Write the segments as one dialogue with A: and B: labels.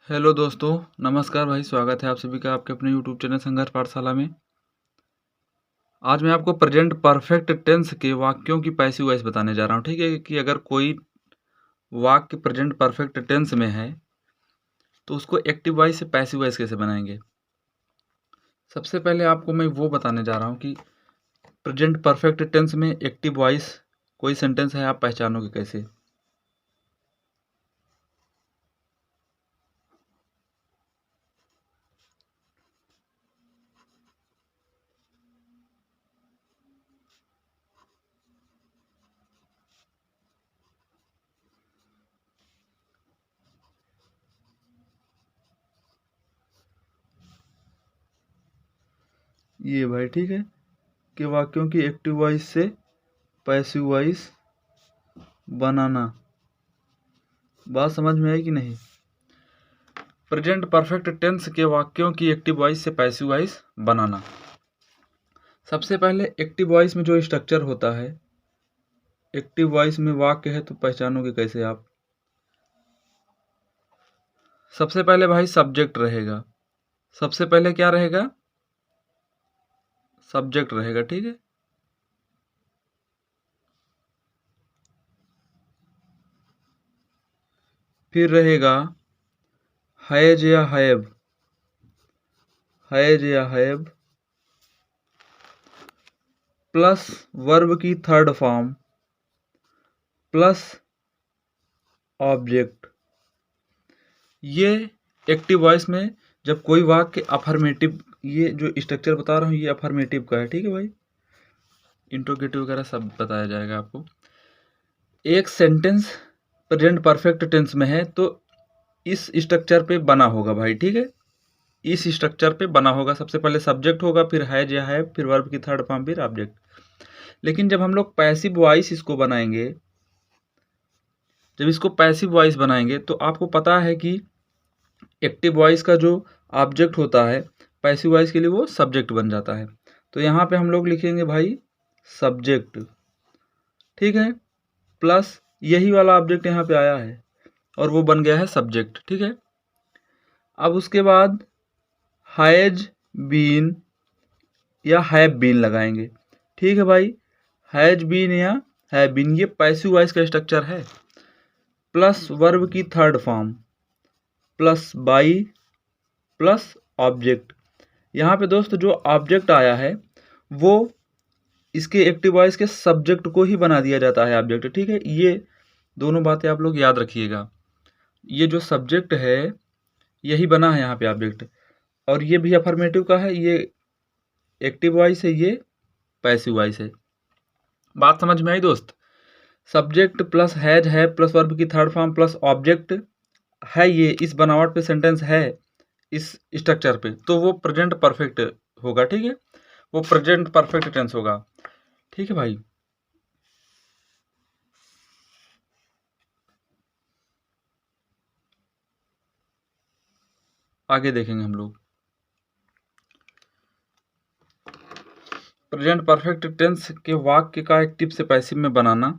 A: Hello दोस्तों, नमस्कार भाई। स्वागत है आप सभी का आपके अपने यूट्यूब चैनल संघर्ष पाठशाला में। आज मैं आपको प्रेजेंट परफेक्ट टेंस के वाक्यों की पैसिव वॉइस बताने जा रहा हूँ। ठीक है कि अगर कोई वाक्य प्रेजेंट परफेक्ट टेंस में है तो उसको एक्टिव वॉइस से पैसिव वॉइस कैसे बनाएंगे। सबसे पहले आपको मैं वो बताने जा रहा हूँ कि प्रेजेंट परफेक्ट टेंस में एक्टिव वॉइस कोई सेंटेंस है, आप पहचानोगे कैसे। ये भाई ठीक है कि वाक्यों की एक्टिव वॉइस से पैसिव वॉइस बनाना। बात समझ में आई कि नहीं। प्रेजेंट परफेक्ट टेंस के वाक्यों की एक्टिव वॉइस से पैसिव वॉइस बनाना। सबसे पहले एक्टिव वॉइस में जो स्ट्रक्चर होता है, एक्टिव वॉइस में वाक्य है तो पहचानोगे कैसे आप। सबसे पहले भाई सब्जेक्ट रहेगा। सबसे पहले क्या रहेगा? सब्जेक्ट रहेगा। ठीक है, फिर रहेगा हैज या हैव, हैज या हैव प्लस वर्ब की थर्ड फॉर्म प्लस ऑब्जेक्ट। ये एक्टिव वॉइस में जब कोई वाक्य अफर्मेटिव, ये जो स्ट्रक्चर बता रहा हूँ ये अफर्मेटिव का है। ठीक है भाई, इंट्रोगेटिव वगैरह सब बताया जाएगा आपको। एक सेंटेंस प्रेजेंट परफेक्ट टेंस में है तो इस स्ट्रक्चर पे बना होगा भाई। ठीक है, इस स्ट्रक्चर पे बना होगा। सबसे पहले सब्जेक्ट होगा, फिर हैज या हैव, फिर वर्ब की थर्ड फॉर्म, फिर ऑब्जेक्ट। लेकिन जब हम लोग पैसिव वॉइस इसको बनाएंगे, जब इसको पैसिव वॉइस बनाएंगे तो आपको पता है कि एक्टिव वॉइस का जो ऑब्जेक्ट होता है पैसिव वॉइस के लिए वो सब्जेक्ट बन जाता है। तो यहाँ पे हम लोग लिखेंगे भाई सब्जेक्ट। ठीक है, प्लस यही वाला ऑब्जेक्ट यहाँ पे आया है और वो बन गया है सब्जेक्ट। ठीक है, अब उसके बाद हैज बीन या हैव बीन लगाएंगे। ठीक है भाई, हैज बीन या हैव बीन ये पैसिव वॉइस का स्ट्रक्चर है। प्लस वर्ब की third form plus by plus object. यहाँ पे दोस्त जो ऑब्जेक्ट आया है वो इसके एक्टिव वॉइस के सब्जेक्ट को ही बना दिया जाता है ऑब्जेक्ट। ठीक है, ये दोनों बातें आप लोग याद रखिएगा। ये जो सब्जेक्ट है यही बना है यहाँ पे ऑब्जेक्ट, और ये भी अफर्मेटिव का है। ये एक्टिव वॉइस है, ये पैसिव वॉइस है। बात समझ में आई दोस्त। सब्जेक्ट प्लस हैज है प्लस वर्ब की थर्ड फॉर्म प्लस ऑब्जेक्ट है, ये इस बनावट पे सेंटेंस है, इस स्ट्रक्चर पे, तो वो प्रेजेंट परफेक्ट होगा। ठीक है, वो प्रेजेंट परफेक्ट टेंस होगा। ठीक है भाई, आगे देखेंगे हम लोग। प्रेजेंट परफेक्ट टेंस के वाक्य का एक्टिव से पैसिव में बनाना।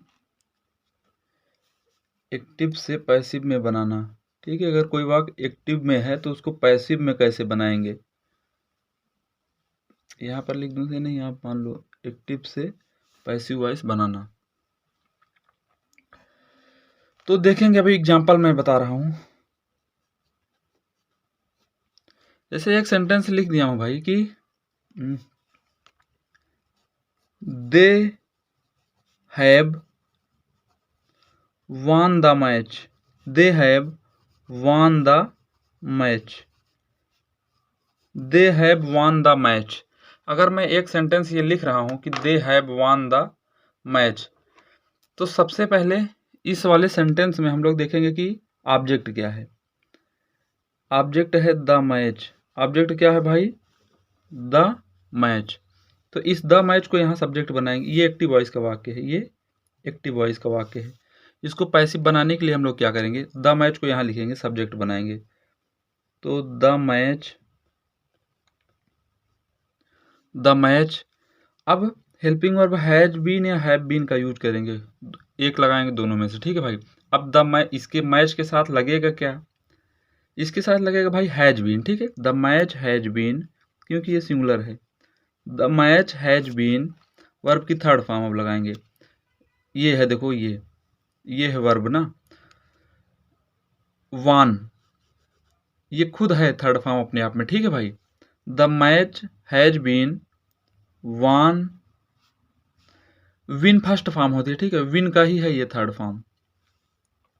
A: एक्टिव से पैसिव में बनाना। ठीक है, अगर कोई वाक्य एक्टिव में है तो उसको पैसिव में कैसे बनाएंगे, यहाँ पर लिख दूँ से नहीं, आप मान लो एक्टिव से पैसिव वॉइस बनाना। तो देखेंगे, अभी एग्जांपल मैं बता रहा हूँ। जैसे एक सेंटेंस लिख दिया हूँ भाई कि they have won the match, they have won the match, they have won the match। अगर मैं एक सेंटेंस ये लिख रहा हूँ कि they have won the match, तो सबसे पहले इस वाले सेंटेंस में हम लोग देखेंगे कि ऑब्जेक्ट क्या है। ऑब्जेक्ट है द मैच। ऑब्जेक्ट क्या है भाई? The match. तो इस द मैच को यहाँ सब्जेक्ट बनाएंगे। ये एक्टिव वॉइस का वाक्य है, ये एक्टिव वॉइस का वाक्य है। इसको पैसिव बनाने के लिए हम लोग क्या करेंगे, द मैच को यहाँ लिखेंगे, सब्जेक्ट बनाएंगे। तो द मैच, द मैच। अब हेल्पिंग वर्ब हैज बीन या हैव बीन का यूज करेंगे, एक लगाएंगे दोनों में से। ठीक है भाई, अब द मैच, इसके मैच के साथ लगेगा क्या, इसके साथ लगेगा भाई हैज बीन, ठीक है। द मैच हैज बीन, क्योंकि ये सिंगुलर है। The match has been verb की थर्ड फॉर्म अब लगाएंगे। ये है, देखो ये है वर्ब ना, वान, ये खुद है थर्ड फॉर्म अपने आप में, ठीक है भाई। The match has been won, win first form होती है, ठीक है, विन का ही है ये third form.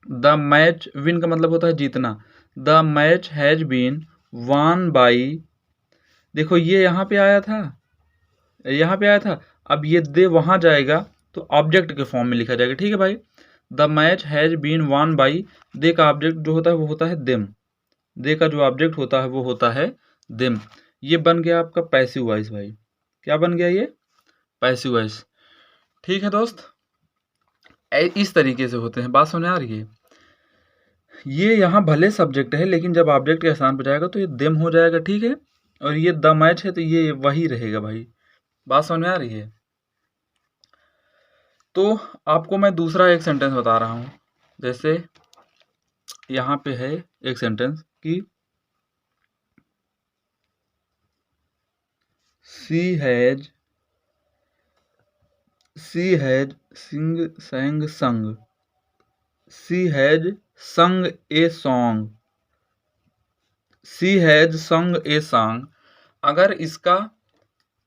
A: The match, win का मतलब होता है जीतना। The match has been won by, देखो ये यहाँ पे आया था, यहाँ पे आया था, अब ये दे वहाँ जाएगा तो ऑब्जेक्ट के फॉर्म में लिखा जाएगा, ठीक है भाई। The match has been won by, they का ऑब्जेक्ट जो होता है वो होता है देम, दे का जो ऑब्जेक्ट होता है वो होता है देम। ये बन गया आपका पैसिव वॉइस भाई, क्या बन गया ये, पैसिव वॉइस, ठीक है दोस्त। इस तरीके से होते हैं, बात समझ आ रही है। ये यहाँ भले सब्जेक्ट है लेकिन जब ऑब्जेक्ट के स्थान पर जाएगा तो ये देम हो जाएगा, ठीक है। और ये द मैच है तो ये वही रहेगा भाई, बात समझ में आ रही है। तो आपको मैं दूसरा एक सेंटेंस बता रहा हूँ, जैसे यहाँ पे है एक सेंटेंस कि she has sang sung, she has sung a song, she has sung a song. अगर इसका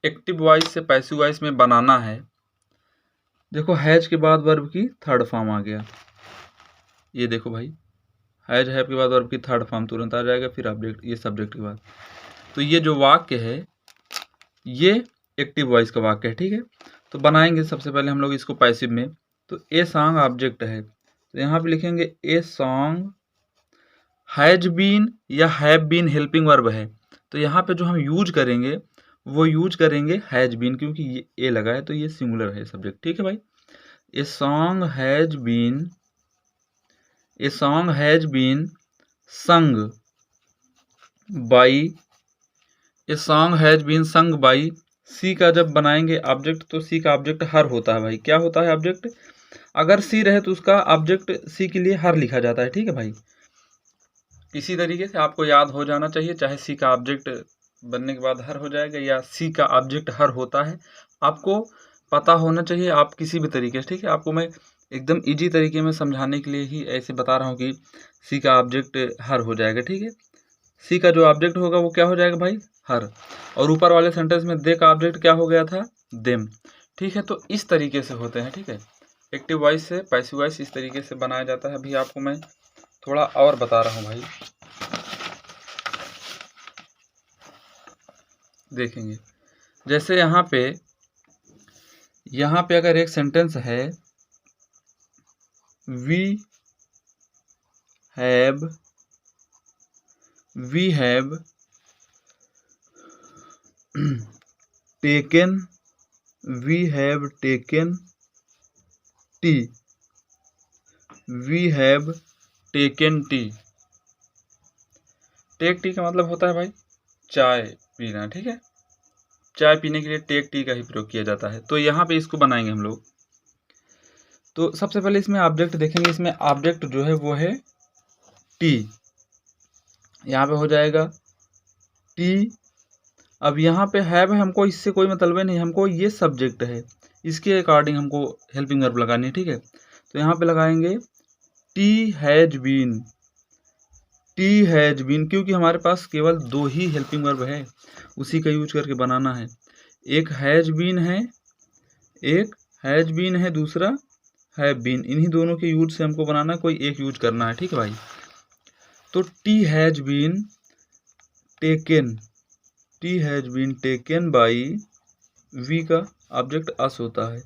A: एक्टिव वॉइस से पैसिव वॉइस में बनाना है, देखो हैज के बाद वर्ब की थर्ड फॉर्म आ गया, ये देखो भाई, हैज हैव के बाद वर्ब की थर्ड फॉर्म तुरंत आ जाएगा, फिर ऑब्जेक्ट, ये सब्जेक्ट के बाद। तो ये जो वाक्य है ये एक्टिव वॉइस का वाक्य है, ठीक है। तो बनाएंगे सबसे पहले हम लोग इसको पैसिव में, तो ए सॉन्ग ऑब्जेक्ट है, तो यहाँ पे लिखेंगे ए सॉन्ग हैज बीन या हैव बीन हेल्पिंग वर्ब है, तो यहाँ पे जो हम यूज करेंगे वो यूज करेंगे हैज बीन, क्योंकि ये ए लगा है तो ये सिंगुलर है सब्जेक्ट, ठीक है भाई। A song has been, a song has been sung by, a song has been sung by. She का जब बनाएंगे ऑब्जेक्ट तो सी का ऑब्जेक्ट हर होता है भाई, क्या होता है ऑब्जेक्ट, अगर सी रहे तो उसका ऑब्जेक्ट सी के लिए हर लिखा जाता है, ठीक है भाई। इसी तरीके से आपको याद हो जाना चाहिए, चाहे सी का ऑब्जेक्ट बनने के बाद हर हो जाएगा या सी का ऑब्जेक्ट हर होता है, आपको पता होना चाहिए, आप किसी भी तरीके से, ठीक है। आपको मैं एकदम इजी तरीके में समझाने के लिए ही ऐसे बता रहा हूँ कि सी का ऑब्जेक्ट हर हो जाएगा, ठीक है। सी का जो ऑब्जेक्ट होगा वो क्या हो जाएगा भाई, हर। और ऊपर वाले सेंटेंस में दे का ऑब्जेक्ट क्या हो गया था, देम, ठीक है। तो इस तरीके से होते हैं, ठीक है। एक्टिव वॉइस से पैसिव वॉइस इस तरीके से बनाया जाता है। अभी आपको मैं थोड़ा और बता रहा हूँ भाई, देखेंगे। जैसे यहाँ पे अगर एक सेंटेंस है, we have taken, we have taken tea, we have taken tea. Take tea का मतलब होता है भाई चाय पीना, ठीक है। चाय पीने के लिए टेक टी का ही प्रयोग किया जाता है। तो यहाँ पे इसको बनाएंगे हम लोग। तो सबसे पहले इसमें ऑब्जेक्ट देखेंगे, इसमें ऑब्जेक्ट जो है वो है टी, यहाँ पे हो जाएगा टी। अब यहाँ पे हैव है, हमको इससे कोई मतलब नहीं, हमको ये सब्जेक्ट है, इसके अकॉर्डिंग हमको हेल्पिंग वर्ब लगानी है, ठीक है। तो यहाँ पे लगाएंगे tea has been, tea has been, क्योंकि हमारे पास केवल दो ही हेल्पिंग वर्ब है, उसी का यूज करके बनाना है। एक हैज बीन है, एक हैज बीन है, दूसरा हैव बीन, इन्हीं दोनों के यूज से हमको बनाना है, कोई एक यूज करना है, ठीक है भाई। तो tea has been taken, tea has been taken by, we का ऑब्जेक्ट अस होता है,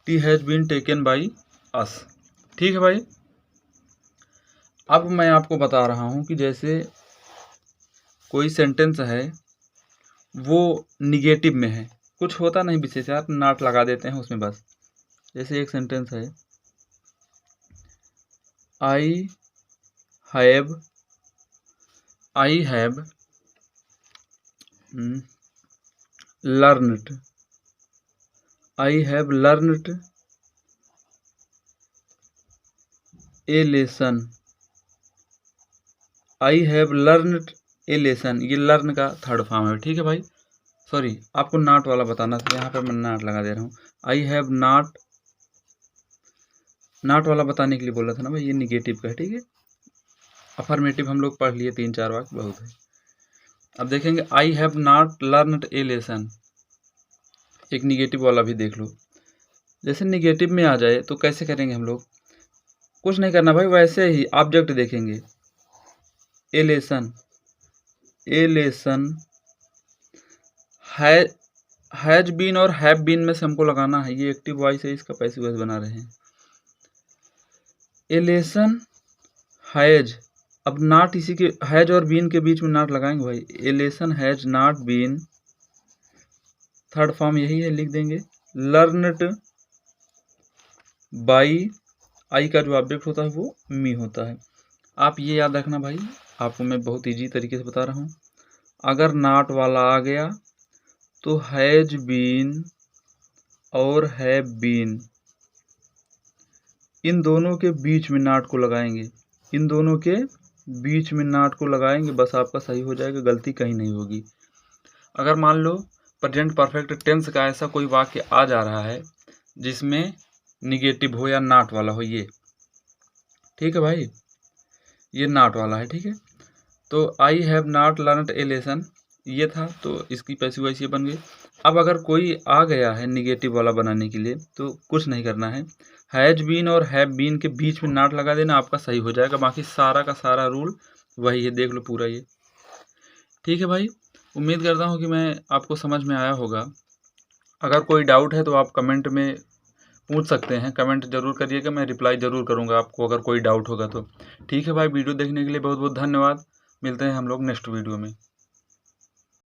A: tea has been taken by us, ठीक है भाई। अब मैं आपको बता रहा हूँ कि जैसे कोई सेंटेंस है वो निगेटिव में है, कुछ होता नहीं विशेष यार, नॉट लगा देते हैं उसमें बस। जैसे एक सेंटेंस है, I have learned, I have learned A lesson I have learned A lesson, ये लर्न का थर्ड फॉर्म है, ठीक है भाई। सॉरी, आपको नॉट वाला बताना था, यहाँ पे मैं नॉट लगा दे रहा हूँ। आई हैव नॉट, नॉट वाला बताने के लिए बोला था ना भाई, ये निगेटिव का है, ठीक है। अफर्मेटिव हम लोग पढ़ लिए 3-4 वाक्य बहुत है। अब देखेंगे I have not learned A lesson, एक निगेटिव वाला भी देख लो। जैसे निगेटिव में आ जाए तो कैसे करेंगे हम लोग, कुछ नहीं करना भाई, वैसे ही ऑब्जेक्ट देखेंगे। A lesson, a lesson has been और हैव बीन में से हमको लगाना है, ये एक्टिव वॉइस है, इसका पैसिव वॉइस बना रहे हैं। ए लेसन हैज, अब नॉट इसी के, हैज और बीन के बीच में नॉट लगाएंगे भाई। A lesson has not been, third form यही है, लिख देंगे। लर्नड बाई, आई का जो ऑब्जेक्ट होता है वो मी होता है। आप ये याद रखना भाई, आपको मैं बहुत इजी तरीके से बता रहा हूँ। अगर नॉट वाला आ गया तो हैज बीन और हैव बीन, इन दोनों के बीच में नॉट को लगाएंगे, इन दोनों के बीच में नॉट को लगाएंगे, बस आपका सही हो जाएगा, गलती कहीं नहीं होगी। अगर मान लो प्रेजेंट परफेक्ट टेंस का ऐसा कोई वाक्य आ जा रहा है जिसमें निगेटिव हो या नॉट वाला हो, ये ठीक है भाई, ये नॉट वाला है, ठीक है। तो I have not learned A lesson ये था, तो इसकी पैसिव वॉइस ये बन गई। अब अगर कोई आ गया है निगेटिव वाला बनाने के लिए तो कुछ नहीं करना है, हैज बीन और हैव बीन के बीच में नॉट लगा देना, आपका सही हो जाएगा। बाकी सारा का सारा रूल वही है, देख लो पूरा ये, ठीक है भाई। उम्मीद करता हूँ कि मैं आपको समझ में आया होगा। अगर कोई डाउट है तो आप कमेंट में पूछ सकते हैं, कमेंट जरूर करिएगा, मैं रिप्लाई ज़रूर करूँगा आपको अगर कोई डाउट होगा तो। ठीक है भाई, वीडियो देखने के लिए बहुत बहुत धन्यवाद। मिलते हैं हम लोग नेक्स्ट वीडियो में।